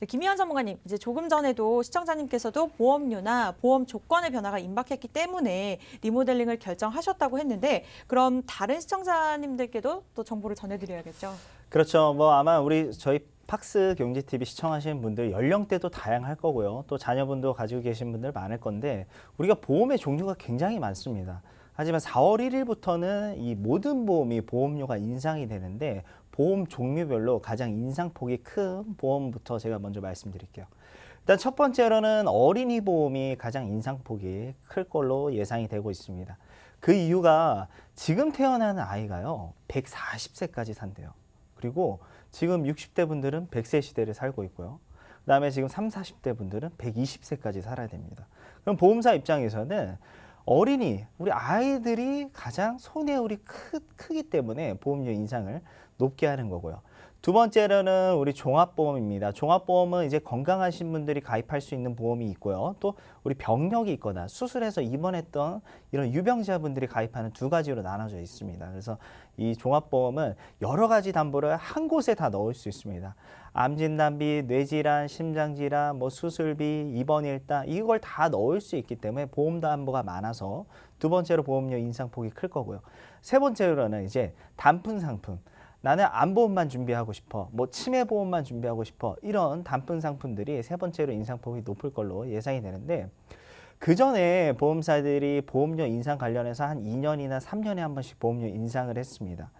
네, 김희연 전문가님, 이제 조금 전에도 시청자님께서도 보험료나 보험 조건의 변화가 임박했기 때문에 리모델링을 결정하셨다고 했는데 그럼 다른 시청자님들께도 또 정보를 전해드려야겠죠. 그렇죠. 뭐 아마 저희 팍스 경제 TV 시청하시는 분들 연령대도 다양할 거고요. 또 자녀분도 가지고 계신 분들 많을 건데 우리가 보험의 종류가 굉장히 많습니다. 하지만 4월 1일부터는 이 모든 보험이 보험료가 인상이 되는데 보험 종류별로 가장 인상폭이 큰 보험부터 제가 먼저 말씀드릴게요. 일단 첫 번째로는 어린이 보험이 가장 인상폭이 클 걸로 예상이 되고 있습니다. 그 이유가 지금 태어나는 아이가요, 140세까지 산대요. 그리고 지금 60대 분들은 100세 시대를 살고 있고요. 그다음에 지금 30, 40대 분들은 120세까지 살아야 됩니다. 그럼 보험사 입장에서는 어린이, 우리 아이들이 가장 손해율이 크기 때문에 보험료 인상을 높게 하는 거고요. 두 번째로는 우리 종합보험입니다. 종합보험은 이제 건강하신 분들이 가입할 수 있는 보험이 있고요. 또 우리 병력이 있거나 수술해서 입원했던 이런 유병자분들이 가입하는 두 가지로 나눠져 있습니다. 그래서 이 종합보험은 여러 가지 담보를 한 곳에 다 넣을 수 있습니다. 암진단비, 뇌질환, 심장질환, 뭐 수술비, 입원일당 이걸 다 넣을 수 있기 때문에 보험 담보가 많아서 두 번째로 보험료 인상폭이 클 거고요. 세 번째로는 이제 단품 상품. 나는 안보험만 준비하고 싶어, 뭐 치매보험만 준비하고 싶어, 이런 단품 상품들이 세 번째로 인상폭이 높을 걸로 예상이 되는데 그 전에 보험사들이 보험료 인상 관련해서 한 2년이나 3년에 한 번씩 보험료 인상을 했습니다.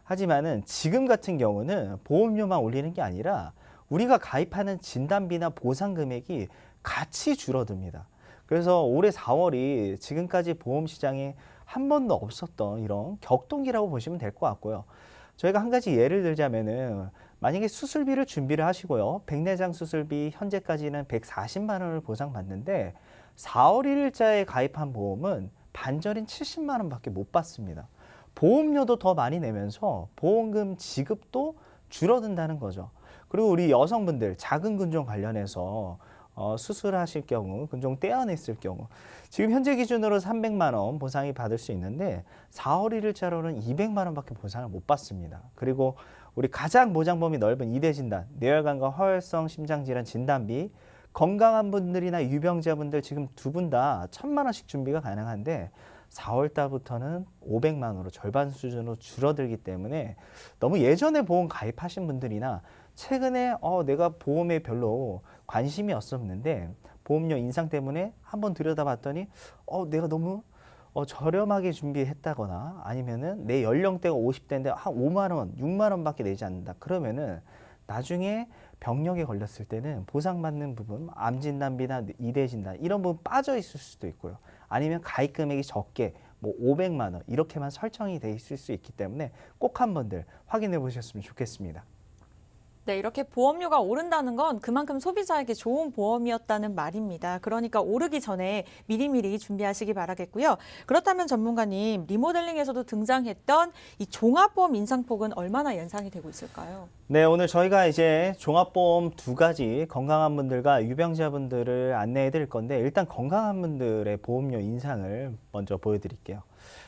하지만은 지금 같은 경우는 보험료만 올리는 게 아니라 우리가 가입하는 진단비나 보상 금액이 같이 줄어듭니다. 그래서 올해 4월이 지금까지 보험 시장에 한 번도 없었던 이런 격동기라고 보시면 될 것 같고요. 저희가 한 가지 예를 들자면은 만약에 수술비를 준비를 하시고요. 백내장 수술비 현재까지는 140만 원을 보상받는데 4월 1일자에 가입한 보험은 반절인 70만 원밖에 못 받습니다. 보험료도 더 많이 내면서 보험금 지급도 줄어든다는 거죠. 그리고 우리 여성분들 작은 근종 관련해서 수술하실 경우, 근종 떼어냈을 경우 지금 현재 기준으로 300만 원 보상이 받을 수 있는데 4월 1일자로는 200만 원밖에 보상을 못 받습니다. 그리고 우리 가장 보장 범위 넓은 2대 진단, 뇌혈관과 허혈성 심장질환 진단비, 건강한 분들이나 유병자분들 지금 두 분 다 1,000만 원씩 준비가 가능한데 4월 달부터는 500만 원으로 절반 수준으로 줄어들기 때문에 너무 예전에 보험 가입하신 분들이나 최근에 내가 보험에 별로 관심이 없었는데 보험료 인상 때문에 한번 들여다봤더니 내가 너무 저렴하게 준비했다거나 아니면은 내 연령대가 50대인데 한 5만 원, 6만 원밖에 내지 않는다. 그러면은 나중에 병력에 걸렸을 때는 보상받는 부분, 암 진단비나 이대 진단 이런 부분 빠져 있을 수도 있고요. 아니면 가입 금액이 적게 뭐 500만 원 이렇게만 설정이 돼 있을 수 있기 때문에 꼭 한번들 확인해 보셨으면 좋겠습니다. 네, 이렇게 보험료가 오른다는 건 그만큼 소비자에게 좋은 보험이었다는 말입니다. 그러니까 오르기 전에 미리미리 준비하시기 바라겠고요. 그렇다면 전문가님, 리모델링에서도 등장했던 이 종합보험 인상폭은 얼마나 예상이 되고 있을까요? 네, 오늘 저희가 이제 종합보험 두 가지 건강한 분들과 유병자분들을 안내해 드릴 건데 일단 건강한 분들의 보험료 인상을 먼저 보여드릴게요.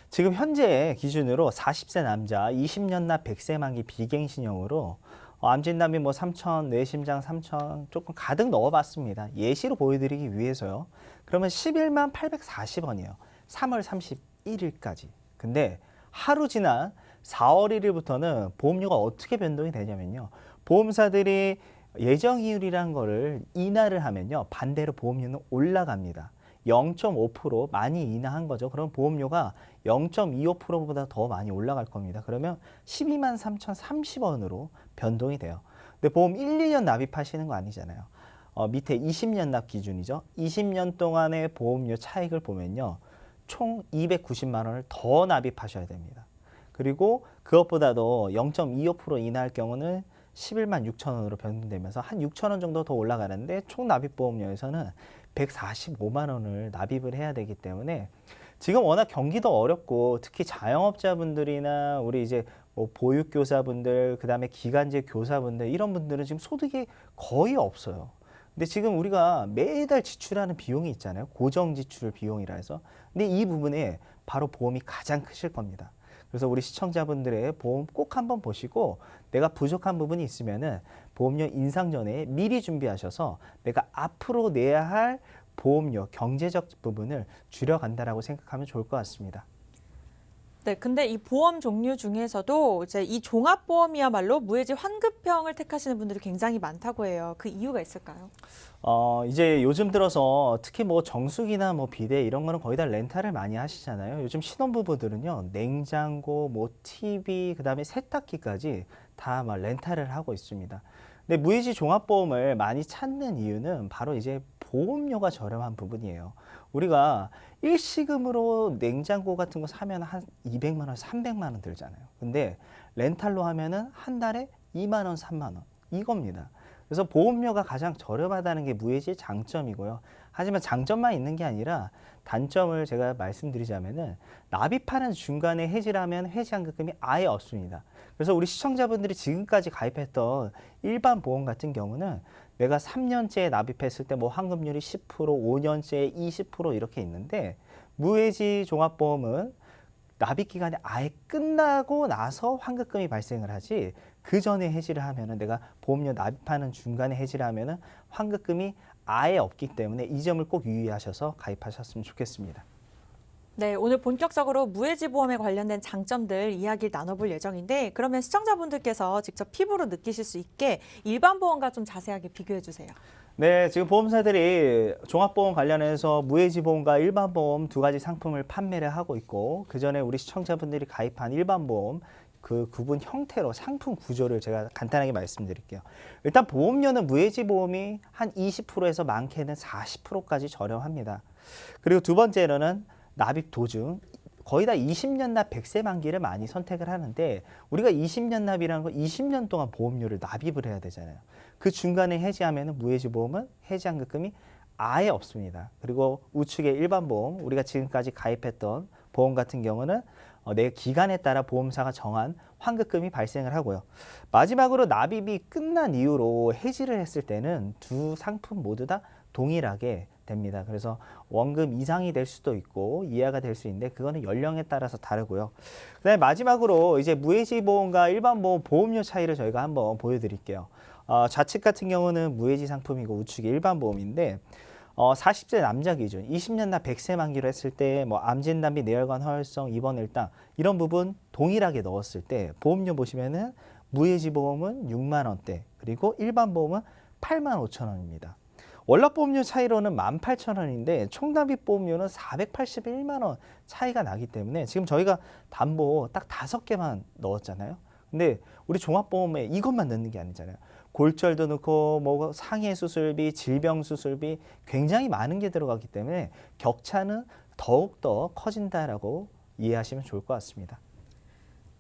지금 현재 기준으로 40세 남자, 20년 납 100세 만기 비갱신형으로 암진단비 뭐 3천, 뇌심장 3천 조금 가득 넣어봤습니다. 예시로 보여드리기 위해서요. 그러면 11만 840원이에요. 3월 31일까지. 근데 하루 지난 4월 1일부터는 보험료가 어떻게 변동이 되냐면요. 보험사들이 예정이율이라는 거를 인하를 하면요. 반대로 보험료는 올라갑니다. 0.5% 많이 인하한 거죠. 그럼 보험료가 0.25%보다 더 많이 올라갈 겁니다. 그러면 12만 3,030원으로 변동이 돼요. 근데 보험 1, 2년 납입하시는 거 아니잖아요. 밑에 20년 납 기준이죠. 20년 동안의 보험료 차익을 보면요. 총 290만 원을 더 납입하셔야 됩니다. 그리고 그것보다도 0.25% 인하할 경우는 11만 6천 원으로 변동되면서 한 6천 원 정도 더 올라가는데 총 납입 보험료에서는 145만 원을 납입을 해야 되기 때문에 지금 워낙 경기도 어렵고 특히 자영업자분들이나 우리 이제 뭐 보육교사분들 그다음에 기간제 교사분들 이런 분들은 지금 소득이 거의 없어요. 근데 지금 우리가 매달 지출하는 비용이 있잖아요. 고정 지출 비용이라 해서. 근데 이 부분에 바로 보험이 가장 크실 겁니다. 그래서 우리 시청자분들의 보험 꼭 한번 보시고 내가 부족한 부분이 있으면은 보험료 인상 전에 미리 준비하셔서 내가 앞으로 내야 할 보험료, 경제적 부분을 줄여간다라고 생각하면 좋을 것 같습니다. 네, 근데 이 보험 종류 중에서도 이제 이 종합보험이야말로 무해지 환급형을 택하시는 분들이 굉장히 많다고 해요. 그 이유가 있을까요? 이제 요즘 들어서 특히 뭐 정수기나 뭐 비데 이런 거는 거의 다 렌탈을 많이 하시잖아요. 요즘 신혼부부들은요, 냉장고, 뭐 TV, 그다음에 세탁기까지 다 막 렌탈을 하고 있습니다. 근데 무해지 종합보험을 많이 찾는 이유는 바로 이제 보험료가 저렴한 부분이에요. 우리가 일시금으로 냉장고 같은 거 사면 한 200만 원, 300만 원 들잖아요. 근데 렌탈로 하면은 한 달에 2만 원, 3만 원 이겁니다. 그래서 보험료가 가장 저렴하다는 게 무해지의 장점이고요. 하지만 장점만 있는 게 아니라 단점을 제가 말씀드리자면은 납입하는 중간에 해지를 하면 해지환급금이 아예 없습니다. 그래서 우리 시청자분들이 지금까지 가입했던 일반 보험 같은 경우는 내가 3년째 납입했을 때 뭐 환급률이 10%, 5년째 20% 이렇게 있는데 무해지 종합보험은 납입 기간이 아예 끝나고 나서 환급금이 발생을 하지 그 전에 해지를 하면은 내가 보험료 납입하는 중간에 해지를 하면은 환급금이 아예 없기 때문에 이 점을 꼭 유의하셔서 가입하셨으면 좋겠습니다. 네, 오늘 본격적으로 무해지 보험에 관련된 장점들 이야기를 나눠볼 예정인데 그러면 시청자분들께서 직접 피부로 느끼실 수 있게 일반 보험과 좀 자세하게 비교해 주세요. 네, 지금 보험사들이 종합보험 관련해서 무해지 보험과 일반 보험 두 가지 상품을 판매를 하고 있고 그 전에 우리 시청자분들이 가입한 일반 보험 그 구분 형태로 상품 구조를 제가 간단하게 말씀드릴게요. 일단 보험료는 무해지 보험이 한 20%에서 많게는 40%까지 저렴합니다. 그리고 두 번째로는 납입 도중 거의 다 20년 납 100세 만기를 많이 선택을 하는데 우리가 20년 납이라는 건 20년 동안 보험료를 납입을 해야 되잖아요. 그 중간에 해지하면 무해지 보험은 해지환급금이 아예 없습니다. 그리고 우측의 일반 보험, 우리가 지금까지 가입했던 보험 같은 경우는 내 기간에 따라 보험사가 정한 환급금이 발생을 하고요. 마지막으로 납입이 끝난 이후로 해지를 했을 때는 두 상품 모두 다 동일하게 됩니다. 그래서 원금 이상이 될 수도 있고 이하가 될 수 있는데 그거는 연령에 따라서 다르고요. 그다음에 마지막으로 이제 무해지 보험과 일반 보험 보험료 차이를 저희가 한번 보여드릴게요. 좌측 같은 경우는 무해지 상품이고 우측이 일반 보험인데 40세 남자 기준 20년 납 100세 만기로 했을 때 뭐 암진 단비 내혈관 허혈성 입원 일당 이런 부분 동일하게 넣었을 때 보험료 보시면은 무해지 보험은 6만 원대 그리고 일반 보험은 8만 5천 원입니다. 월납 보험료 차이로는 18,000원인데 총납입 보험료는 481만 원 차이가 나기 때문에 지금 저희가 담보 딱 5개만 넣었잖아요. 근데 우리 종합보험에 이것만 넣는 게 아니잖아요. 골절도 넣고 뭐 상해 수술비, 질병 수술비 굉장히 많은 게 들어가기 때문에 격차는 더욱더 커진다라고 이해하시면 좋을 것 같습니다.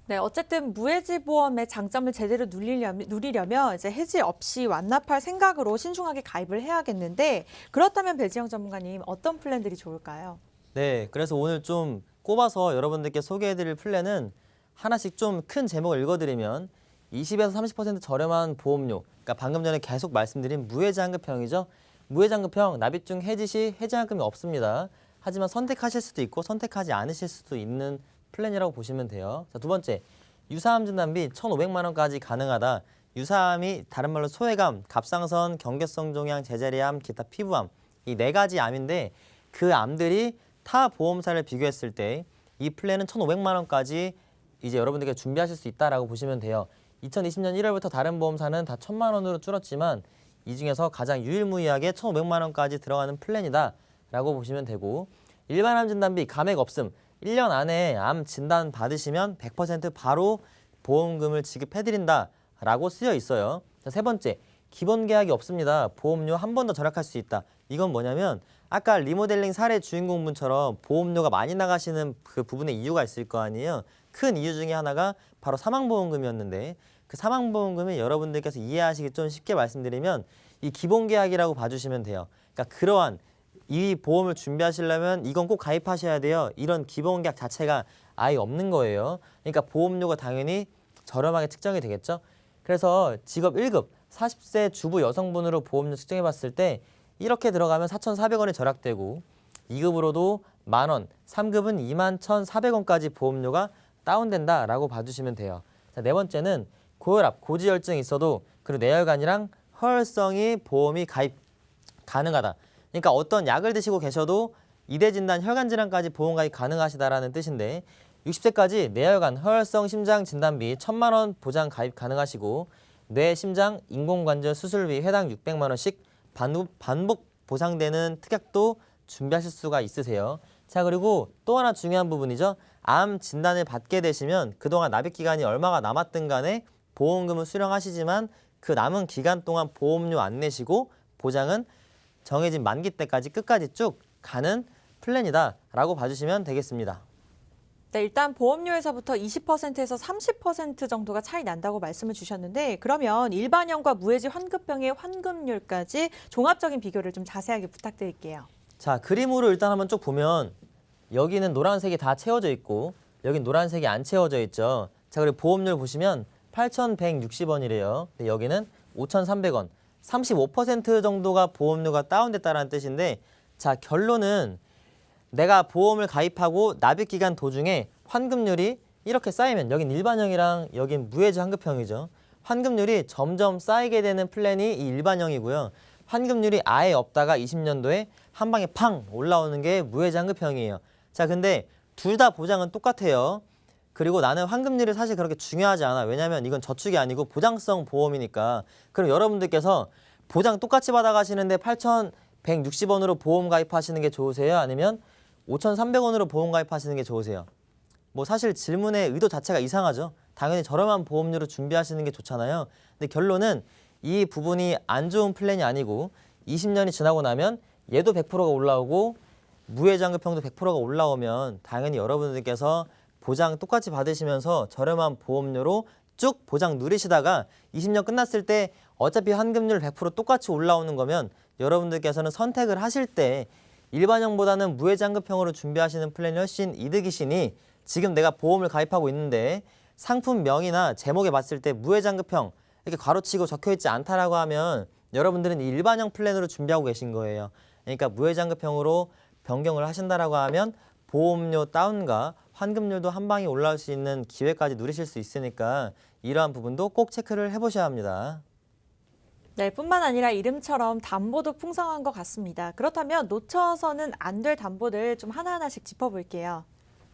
네, 어쨌든 무해지 보험의 장점을 제대로 누리려면 이제 해지 없이 완납할 생각으로 신중하게 가입을 해야겠는데 그렇다면 배지영 전문가님 어떤 플랜들이 좋을까요? 네, 그래서 오늘 좀 꼽아서 여러분들께 소개해드릴 플랜은 하나씩 좀 큰 제목을 읽어드리면 20에서 30% 저렴한 보험료, 그러니까 방금 전에 계속 말씀드린 무해지환급형이죠. 무해지환급형 납입 중 해지 시 해지환급이 없습니다. 하지만 선택하실 수도 있고 선택하지 않으실 수도 있는 플랜이라고 보시면 돼요. 자, 두 번째, 유사암 진단비 1,500만 원까지 가능하다. 유사암이 다른 말로 소외감, 갑상선, 경계성 종양, 제자리암, 기타 피부암 이 4가지 암인데 그 암들이 타 보험사를 비교했을 때 이 플랜은 1,500만 원까지 이제 여러분들께 준비하실 수 있다라고 보시면 돼요. 2020년 1월부터 다른 보험사는 다 1,000만 원으로 줄었지만 이 중에서 가장 유일무이하게 1,500만 원까지 들어가는 플랜이다라고 보시면 되고 일반 암 진단비 감액 없음 1년 안에 암 진단 받으시면 100% 바로 보험금을 지급해드린다라고 쓰여 있어요. 자, 세 번째, 기본 계약이 없습니다. 보험료 한 번 더 절약할 수 있다. 이건 뭐냐면 아까 리모델링 사례 주인공분처럼 보험료가 많이 나가시는 그 부분에 이유가 있을 거 아니에요. 큰 이유 중에 하나가 바로 사망보험금이었는데 그 사망보험금이 여러분들께서 이해하시기 좀 쉽게 말씀드리면 이 기본 계약이라고 봐주시면 돼요. 그러니까 그러한 이 보험을 준비하시려면 이건 꼭 가입하셔야 돼요. 이런 기본 계약 자체가 아예 없는 거예요. 그러니까 보험료가 당연히 저렴하게 측정이 되겠죠. 그래서 직업 1급 40세 주부 여성분으로 보험료 측정해 봤을 때 이렇게 들어가면 4,400원이 절약되고 2급으로도 만원, 3급은 21,400원까지 보험료가 다운된다라고 봐주시면 돼요. 자, 네 번째는 고혈압, 고지혈증이 있어도 그리고 뇌혈관이랑 혈성이 보험이 가입 가능하다. 그러니까 어떤 약을 드시고 계셔도 이대 진단 혈관 질환까지 보험 가입 가능하시다라는 뜻인데 60세까지 뇌혈관 혈성 심장 진단비 1,000만 원 보장 가입 가능하시고 뇌 심장 인공관절 수술비 회당 600만 원씩 반복 보상되는 특약도 준비하실 수가 있으세요. 자, 그리고 또 하나 중요한 부분이죠. 암 진단을 받게 되시면 그동안 납입 기간이 얼마가 남았든 간에 보험금을 수령하시지만 그 남은 기간 동안 보험료 안 내시고 보장은 정해진 만기 때까지 끝까지 쭉 가는 플랜이다라고 봐주시면 되겠습니다. 네, 일단 보험료에서부터 20%에서 30% 정도가 차이 난다고 말씀을 주셨는데 그러면 일반형과 무해지 환급병의 환급률까지 종합적인 비교를 좀 자세하게 부탁드릴게요. 자, 그림으로 일단 한번 쭉 보면 여기는 노란색이 다 채워져 있고 여긴 노란색이 안 채워져 있죠. 자, 그리고 보험료를 보시면 8,160원이래요. 여기는 5,300원. 35% 정도가 보험료가 다운됐다는 뜻인데 자, 결론은 내가 보험을 가입하고 납입기간 도중에 환급률이 이렇게 쌓이면 여긴 일반형이랑 여긴 무해지 환급형이죠. 환급률이 점점 쌓이게 되는 플랜이 이 일반형이고요. 환급률이 아예 없다가 20년도에 한 방에 팡 올라오는 게 무해지 환급형이에요. 자, 근데 둘 다 보장은 똑같아요. 그리고 나는 환급률이 사실 그렇게 중요하지 않아. 왜냐면 이건 저축이 아니고 보장성 보험이니까. 그럼 여러분들께서 보장 똑같이 받아가시는데 8,160원으로 보험 가입하시는 게 좋으세요? 아니면 5,300원으로 보험 가입하시는 게 좋으세요? 뭐 사실 질문의 의도 자체가 이상하죠. 당연히 저렴한 보험료로 준비하시는 게 좋잖아요. 근데 결론은 이 부분이 안 좋은 플랜이 아니고 20년이 지나고 나면 얘도 100%가 올라오고 무해장급형도 100%가 올라오면 당연히 여러분들께서 보장 똑같이 받으시면서 저렴한 보험료로 쭉 보장 누리시다가 20년 끝났을 때 어차피 환급률 100% 똑같이 올라오는 거면 여러분들께서는 선택을 하실 때 일반형보다는 무해장급형으로 준비하시는 플랜이 훨씬 이득이시니 지금 내가 보험을 가입하고 있는데 상품명이나 제목에 봤을 때 무해장급형 이렇게 괄호치고 적혀있지 않다라고 하면 여러분들은 이 일반형 플랜으로 준비하고 계신 거예요. 그러니까 무해장급형으로 변경을 하신다라고 하면 보험료 다운과 환급률도 한 방에 올라올 수 있는 기회까지 누리실 수 있으니까 이러한 부분도 꼭 체크를 해보셔야 합니다. 네, 뿐만 아니라 이름처럼 담보도 풍성한 것 같습니다. 그렇다면 놓쳐서는 안 될 담보들 좀 하나하나씩 짚어볼게요.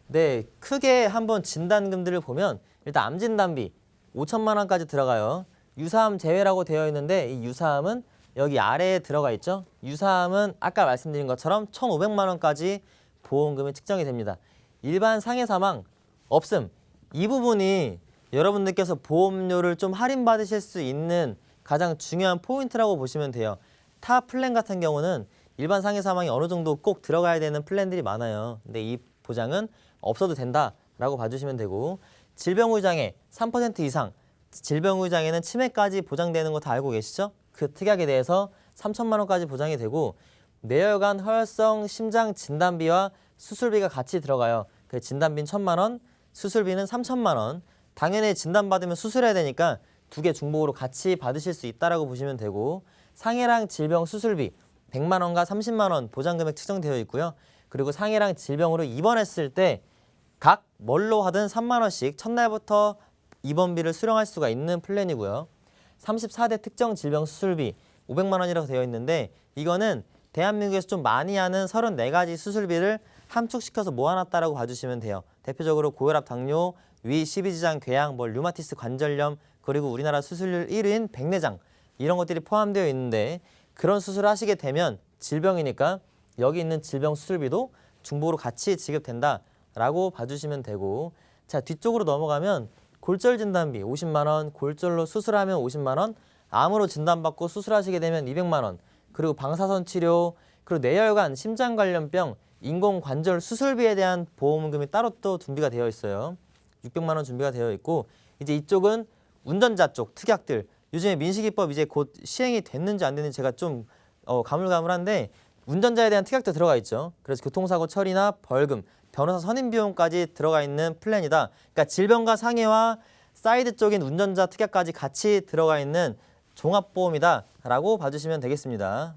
네, 크게 한번 진단금들을 보면 일단 암진단비 5천만 원까지 들어가요. 유사암 제외라고 되어 있는데 이 유사암은 여기 아래에 들어가 있죠. 유사암은 아까 말씀드린 것처럼 1,500만 원까지 보험금이 측정이 됩니다. 일반 상해 사망 없음. 이 부분이 여러분들께서 보험료를 좀 할인받으실 수 있는 가장 중요한 포인트라고 보시면 돼요. 타 플랜 같은 경우는 일반 상해 사망이 어느 정도 꼭 들어가야 되는 플랜들이 많아요. 근데 이 보장은 없어도 된다라고 봐주시면 되고 질병의장애 3% 이상 질병의장애는 치매까지 보장되는 거 다 알고 계시죠? 그 특약에 대해서 3천만 원까지 보장이 되고 뇌혈관 혈성 심장 진단비와 수술비가 같이 들어가요. 그 진단비는 1,000만 원, 수술비는 3천만 원. 당연히 진단받으면 수술해야 되니까 두 개 중복으로 같이 받으실 수 있다라고 보시면 되고 상해랑 질병 수술비 100만 원과 30만 원 보장금액 측정되어 있고요. 그리고 상해랑 질병으로 입원했을 때 각 뭘로 하든 3만 원씩 첫날부터 입원비를 수령할 수가 있는 플랜이고요. 34대 특정 질병 수술비 500만 원이라고 되어 있는데 이거는 대한민국에서 좀 많이 하는 34가지 수술비를 함축시켜서 모아놨다라고 봐주시면 돼요. 대표적으로 고혈압, 당뇨, 위, 십이지장, 궤양, 류마티스 관절염, 그리고 우리나라 수술률 1위인 백내장 이런 것들이 포함되어 있는데 그런 수술을 하시게 되면 질병이니까 여기 있는 질병 수술비도 중복으로 같이 지급된다라고 봐주시면 되고 자 뒤쪽으로 넘어가면 골절 진단비 50만 원, 골절로 수술하면 50만 원, 암으로 진단받고 수술하시게 되면 200만 원, 그리고 방사선 치료, 그리고 뇌혈관, 심장 관련병, 인공관절 수술비에 대한 보험금이 따로 또 준비가 되어 있어요. 600만 원 준비가 되어 있고 이제 이쪽은 운전자 쪽 특약들 요즘에 민식이법 이제 곧 시행이 됐는지 안 됐는지 제가 좀 가물가물한데 운전자에 대한 특약도 들어가 있죠. 그래서 교통사고 처리나 벌금, 변호사 선임 비용까지 들어가 있는 플랜이다. 그러니까 질병과 상해와 사이드 쪽인 운전자 특약까지 같이 들어가 있는 종합보험이다라고 봐주시면 되겠습니다.